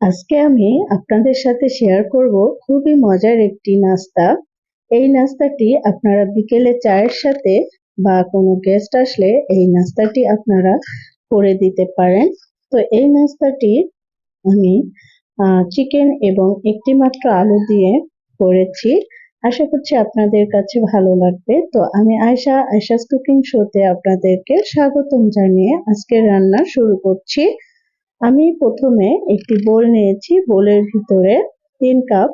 আজকে আমি আপনাদের সাথে শেয়ার করব খুবই মজার একটি নাস্তা। এই নাস্তাটি আপনারা বিকেলে চায়ের সাথে বা কোনো গেস্ট আসলে এই নাস্তাটি আপনারা করে দিতে পারেন। তো এই নাস্তাটি আমি চিকেন এবং একটি মাত্র আলু দিয়ে করেছি। আশা করছি আপনাদের কাছে ভালো লাগবে। তো আমি আয়শা's কুকিং শোতে আপনাদেরকে স্বাগতম জানিয়ে আজকের রান্না শুরু করছি। আমি প্রথমে একটি বোল নিয়েছি, বোলের ভিতরে 3 কাপ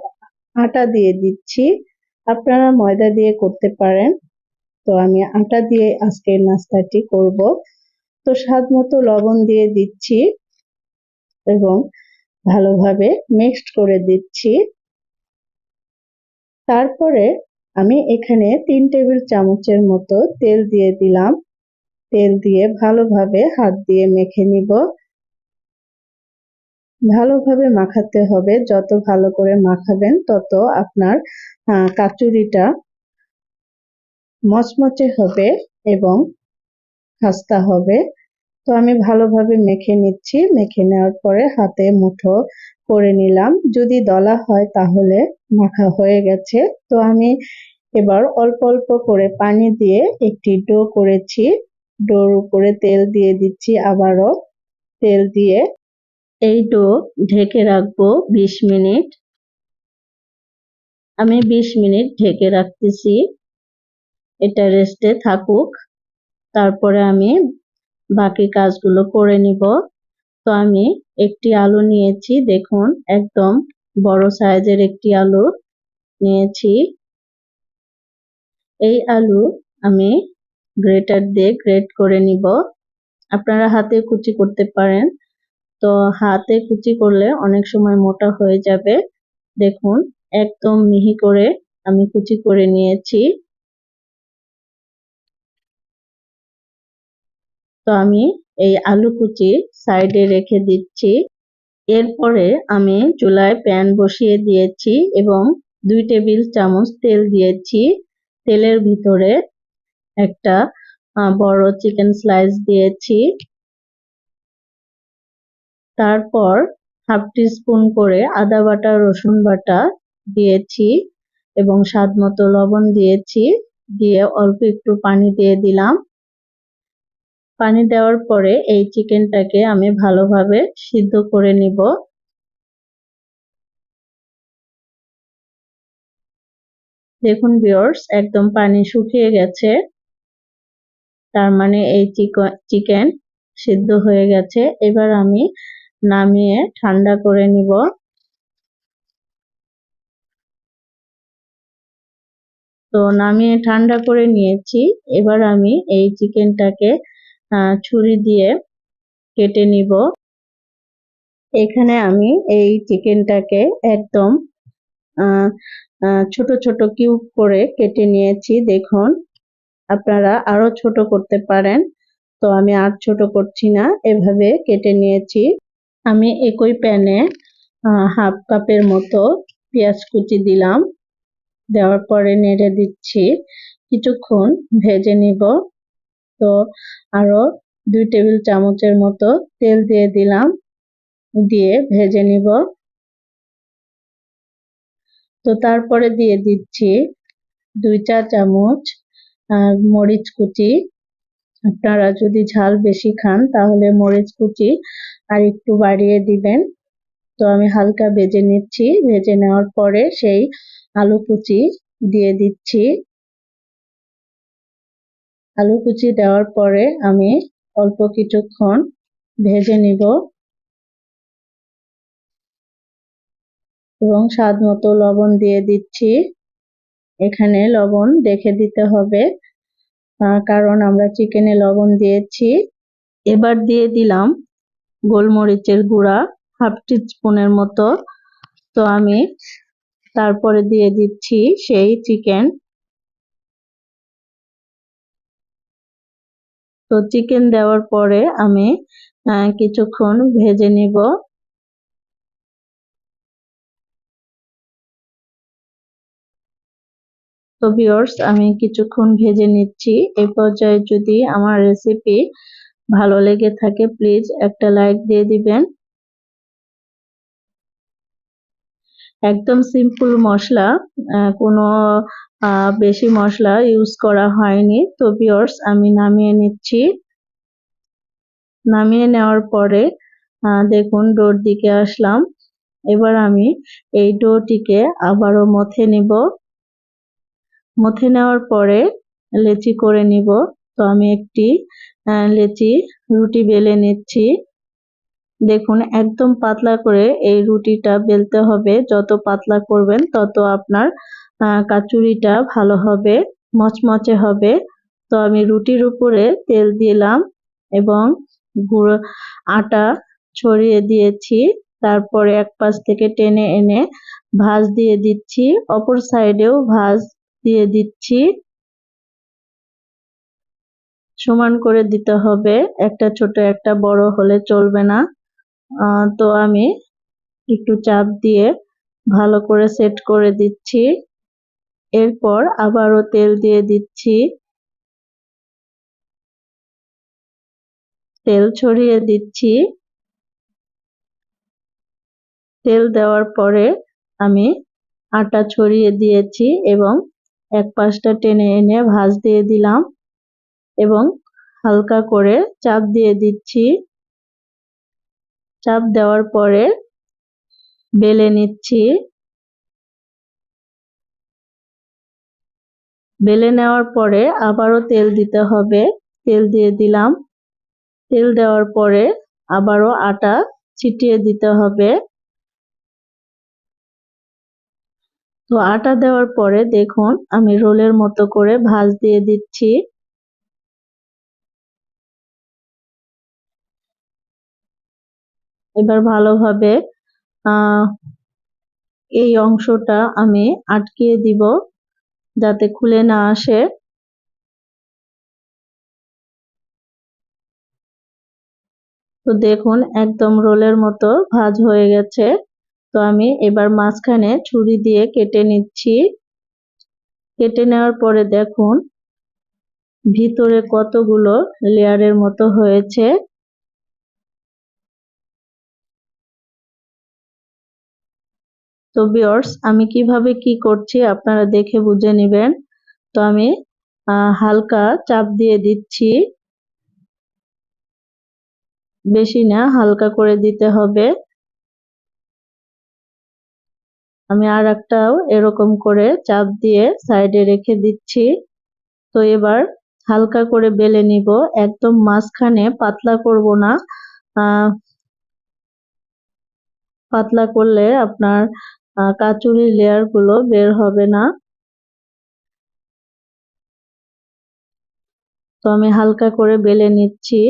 আটা দিয়ে দিচ্ছি। আপনারা ময়দা দিয়ে করতে পারেন। তো আমি আটা দিয়ে আজকের নাস্তাটি করব। তো স্বাদ মতো লবণ দিয়ে দিচ্ছি এবং ভালোভাবে মিক্সড করে দিচ্ছি। তারপরে আমি এখানে 3 টেবিল চামচের মতো তেল দিয়ে দিলাম। তেল দিয়ে ভালোভাবে হাত দিয়ে মেখে নিব। ভালোভাবে মাখাতে হবে। যত ভালো করে মাখাবেন তত আপনার কাচুরিটা মচমচে হবে এবং খাস্তা হবে। তো আমি ভালোভাবে মেখে নিচ্ছি। মেখে নেওয়ার পরে হাতে মুঠো করে নিলাম। যদি দলা হয় তাহলে মাখা হয়ে গেছে। তো আমি এবার অল্প অল্প করে পানি দিয়ে একটি ডো করেছি। ডোর উপরে তেল দিয়ে দিচ্ছি আবারও। তেল দিয়ে এই ডো ঢেকে রাখবো 20 মিনিট। আমি 20 মিনিট ঢেকে রাখতেছি। এটা রেস্টে থাকুক। তারপরে আমি বাকি কাজগুলো করে নিব। তো আমি একটি আলু নিয়েছি, দেখুন একদম বড় সাইজের একটি আলু নিয়েছি। এই আলু আমি গ্রেটার দিয়ে গ্রেট করে নিব। আপনারা হাতে কুচি করতে পারেন। তো হাতে কুচি করলে অনেক সময় মোটা হয়ে যাবে। দেখুন একদম মিহি করে আমি কুচি করে নিয়েছি। তো আমি এই আলু কুচি সাইডে রেখে দিচ্ছি। এরপরে আমি চুলায় প্যান বসিয়ে দিয়েছি এবং 2 টেবিল চামচ তেল দিয়েছি। তেলের ভিতরে একটা বড় চিকেন স্লাইস দিয়েছি। তারপর হাফ টিস্পুন করে আদা বাটা রসুন বাটা দিয়েছি এবং স্বাদ মতো লবণ দিয়েছি। দিয়ে অল্প একটু পানি দিয়ে দিলাম। পানি দেওয়ার পরে এই চিকেনটাকে আমি ভালোভাবে সিদ্ধ করে নিব। দেখুন ভিউয়ার্স একদম পানি শুকিয়ে গেছে। তার মানে এই চিকেন সিদ্ধ হয়ে গেছে। এবার আমি নামিয়ে ঠান্ডা করে নিব। তো নামিয়ে ঠান্ডা করে নিয়েছি। এবার আমি এই চিকেনটাকে ছুরি দিয়ে কেটে নিব। এখানে আমি এই চিকেনটাকে একদম ছোট ছোট কিউব করে কেটে নিয়েছি। দেখুন আপনারা আরো ছোট করতে পারেন। তো আমি আর ছোট করছি না, এভাবে কেটে নিয়েছি। আমি একই প্যানে হাফ কাপের মতো পেঁয়াজ কুচি দিলাম। দেওয়ার পরে নেড়ে দিচ্ছি। কিছুক্ষণ ভেজে নিব। তো আরো 2 টেবিল চামচের মতো তেল দিয়ে দিলাম। দিয়ে ভেজে নিব। তো তারপরে দিয়ে দিচ্ছি 2 চা চামচ মরিচ কুচি। আপনারা যদি ঝাল বেশি খান তাহলে মরিচ কুচি আর একটু বাড়িয়ে দিবেন। তো আমি হালকা ভেজে নিচ্ছি। ভেজে নেওয়ার পরে সেই আলু কুচি দিয়ে দিচ্ছি। আলু কুচি দেওয়ার পরে আমি অল্প কিছুক্ষণ ভেজে নিব এবং স্বাদ মতো লবণ দিয়ে দিচ্ছি। এখানে লবণ দেখে দিতে হবে, কারণ আমরা চিকেনে লবণ দিয়েছি। এবার দিয়ে দিলাম গোলমরিচের গুঁড়া হাফ টিস্পুনের মতো। তো আমি তারপরে দিয়ে দিচ্ছি সেই চিকেন। তো চিকেন দেওয়ার পরে আমি কিছুক্ষণ ভেজে নিব। তো ভিউয়ার্স আমি কিছুক্ষণ ভেজে নিচ্ছি। এই পর্যায়ে যদি আমার রেসিপি ভালো লেগে থাকে প্লিজ একটা লাইক দিয়ে দিবেন। একদম সিম্পল মশলা, কোনো বেশি মশলা ইউজ করা হয়নি। তো ভিউয়ার্স, আমি নামিয়ে নিচ্ছি। নামিয়ে নেওয়ার পরে দেখুন ডোর দিকে আসলাম। এবার আমি এই ডোটিকে আবারও মথে নিব। মথে নেওয়ার পরে লেচি করে নিব। তো আমি একটি লেচি রুটি বেলে নিচ্ছি। দেখুন একদম পাতলা করে এই রুটিটা বেলতে হবে। যত পাতলা করবেন তত আপনার কাচুরিটা ভালো হবে, মচমচে হবে। তো আমি রুটির উপরে তেল দিলাম এবং গুঁড়ো আটা ছড়িয়ে দিয়েছি। তারপরে এক পাশ থেকে টেনে এনে ভাঁজ দিয়ে দিচ্ছি, অপর সাইডেও ভাঁজ দিয়ে দিচ্ছি। সমান করে দিতে হবে, একটা ছোট একটা বড় হলে চলবে না। তো আমি একটু চাপ দিয়ে ভালো করে সেট করে দিচ্ছি। এরপর আবারও তেল দিয়ে দিচ্ছি। তেল ছড়িয়ে দিচ্ছি। তেল দেওয়ার পরে আমি আটা ছড়িয়ে দিয়েছি এবং এক পাশটা টেনে এনে ভাঁজ দিয়ে দিলাম এবং হালকা করে চাপ দিয়ে দিচ্ছি। চাপ দেওয়ার পরে বেলে নিচ্ছি। বেলে নেওয়ার পরে আবারও তেল দিতে হবে। তেল দিয়ে দিলাম। তেল দেওয়ার পরে আবারও আটা ছিটিয়ে দিতে হবে। তো আটা দেওয়ার পরে দেখুন আমি রোলের মতো করে ভাঁজ দিয়ে দিচ্ছি। এবার ভালোভাবে এই অংশটা আমি আটকিয়ে দিব যাতে খুলে না আসে। তো দেখুন একদম রোলের মতো ভাঁজ হয়ে গেছে। তো আমি এবার মাঝখানে ছুরি দিয়ে কেটে নিচ্ছি। কেটে নেওয়ার পরে দেখুন ভিতরে কতগুলো লেয়ারের মতো হয়েছে। তো ভিউয়ার্স, আমি কিভাবে কি করছি আপনারা দেখে বুঝে নেবেন। তো আমি হালকা চাপ দিয়ে দিচ্ছি, বেশি না, হালকা করে দিতে হবে। আমি আর একটাও এরকম করে চাপ দিয়ে সাইডে রেখে দিচ্ছি। তো এবার হালকা করে বেলে নিব, একদম মাঝখানে পাতলা করব না। পাতলা করলে আপনার কাচুরির লেয়ার গুলো বের হবে না। তো আমি হালকা করে বেলে নিচ্ছি।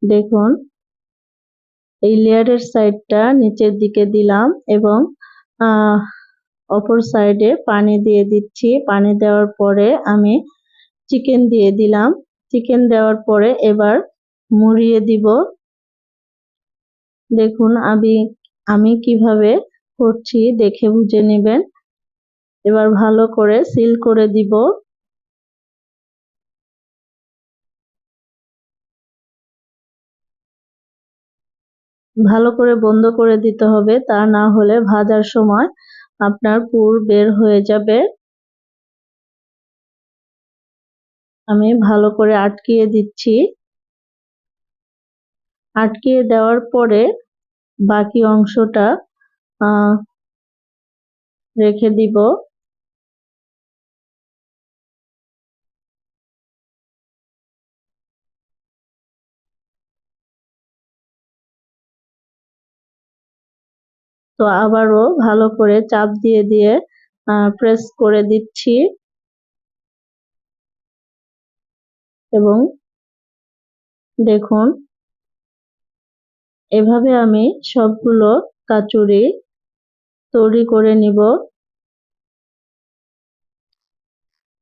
দেখুন এই লেয়ারের সাইডটা নিচের দিকে দিলাম এবং অপর সাইডে পানি দিয়ে দিচ্ছি। পানি দেওয়ার পরে আমি চিকেন দিয়ে দিলাম। চিকেন দেওয়ার পরে এবার মুড়িয়ে দিব। দেখুন আমি কিভাবে করছি দেখে বুঝে নেবেন। এবার ভালো করে সিল করে দিব। ভালো করে বন্ধ করে দিতে হবে, তা না হলে ভাজার সময় আপনার পুর বের হয়ে যাবে। আমি ভালো করে আটকিয়ে দিচ্ছি। আটকিয়ে দেওয়ার পরে বাকি অংশটা রেখে দিব। তো আবারও ভালো করে চাপ দিয়ে দিয়ে প্রেস করে দিচ্ছি এবং দেখুন এভাবে আমি সবগুলো কাচুরি তৈরি করে নিব।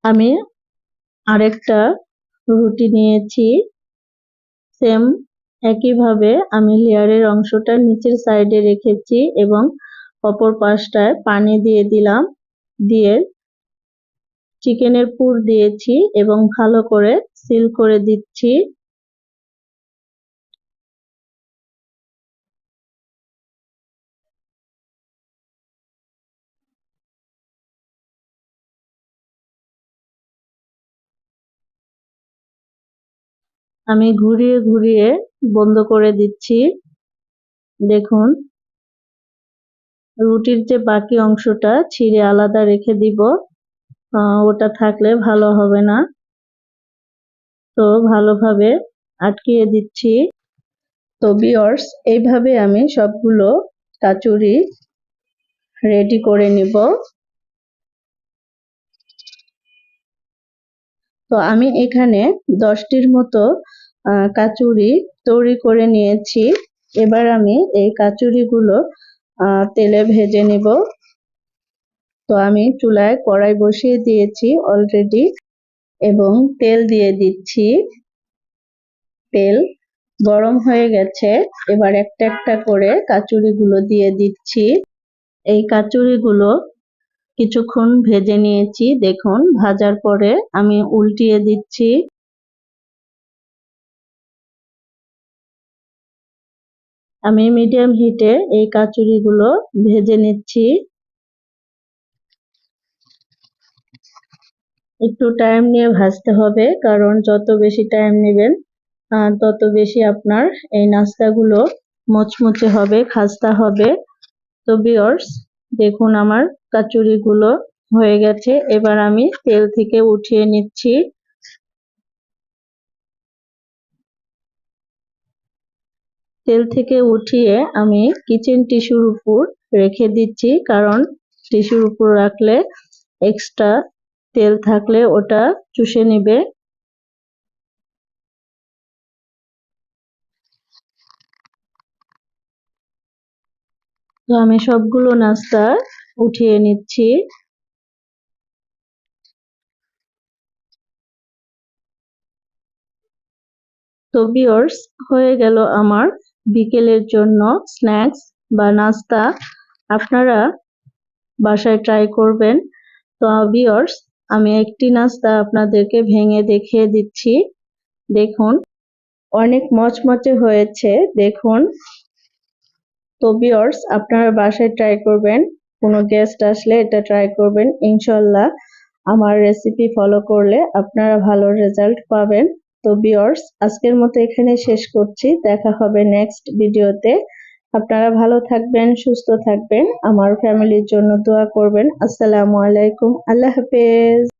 আমি আরেকটা রুটি নিয়েছি, সেম একইভাবে আমি লেয়ারের অংশটা নিচের সাইডে রেখেছি এবং অপর পাশটায় পানি দিয়ে দিলাম। দিয়ে চিকেনের পুর দিয়েছি এবং ভালো করে সিল করে দিচ্ছি। আমি ঘুরিয়ে ঘুরিয়ে বন্ধ করে দিচ্ছি। দেখুন, রুটির যে বাকি অংশটা ছিঁড়ে আলাদা রেখে দিব, ওটা থাকলে ভালো হবে না, তো ভালোভাবে আটকিয়ে দিচ্ছি। তো ভিউয়ার্স, এইভাবে আমি সবগুলো কাচুরি রেডি করে নিব। তো আমি এখানে 10টির মতো কাচুরি তৈরি করে নিয়েছি। এবার আমি এই কাচুরিগুলো তেলে ভেজে নিব। তো আমি চুলায় কড়াই বসিয়ে দিয়েছি অলরেডি এবং তেল দিয়ে দিচ্ছি। তেল গরম হয়ে গেছে, এবার একটা একটা করে কাচুরিগুলো দিয়ে দিচ্ছি। এই কাচুরিগুলো কিছুক্ষণ ভেজে নিয়েছি। দেখুন, ভাজার পরে আমি উল্টিয়ে দিচ্ছি। আমি মিডিয়াম হিটে এই কাচুরিগুলো ভেজে নিচ্ছি। একটু টাইম নিয়ে ভাজতে হবে, কারণ যত বেশি টাইম নেবেন তত বেশি আপনার এই নাস্তাগুলো মুচমুচে হবে, খাস্তা হবে। তো ভিউয়ার্স, দেখুন আমার কাচুরিগুলো হয়ে গেছে। এবার আমি তেল থেকে উঠিয়ে নিচ্ছি। তেল থেকে উঠিয়ে আমি কিচেন টিস্যুর উপর রেখে দিচ্ছি, কারণ টিস্যুর উপর রাখলে এক্সট্রা তেল থাকলে ওটা চুষে নিবে। তো আমি সবগুলো নাস্তা উঠিয়ে নিচ্ছি। তো ভিউয়ার্স, হয়ে গেল আমার বিকেলের জন্য স্ন্যাক্স বা নাস্তা। আপনারা বাসায় ট্রাই করবেন। তো ভিউয়ার্স, আমি একটি নাস্তা আপনাদেরকে ভেঙে দেখিয়ে দিচ্ছি। দেখুন, অনেক মচমচে হয়েছে। দেখুন, তো ভিউয়ার্স, আপনারা বাসায় ট্রাই করবেন। কোনো গেস্ট আসলে এটা ট্রাই করবেন, ইনশাল্লাহ আমার রেসিপি ফলো করলে আপনারা ভালো রেজাল্ট পাবেন। তো ভিউয়ার্স, আজকের মতো এখানে শেষ করছি। দেখা হবে নেক্সট ভিডিওতে। আপনারা ভালো থাকবেন, সুস্থ থাকবেন, আমার ফ্যামিলির জন্য দোয়া করবেন। আসসালামু আলাইকুম, আল্লাহ হাফেজ।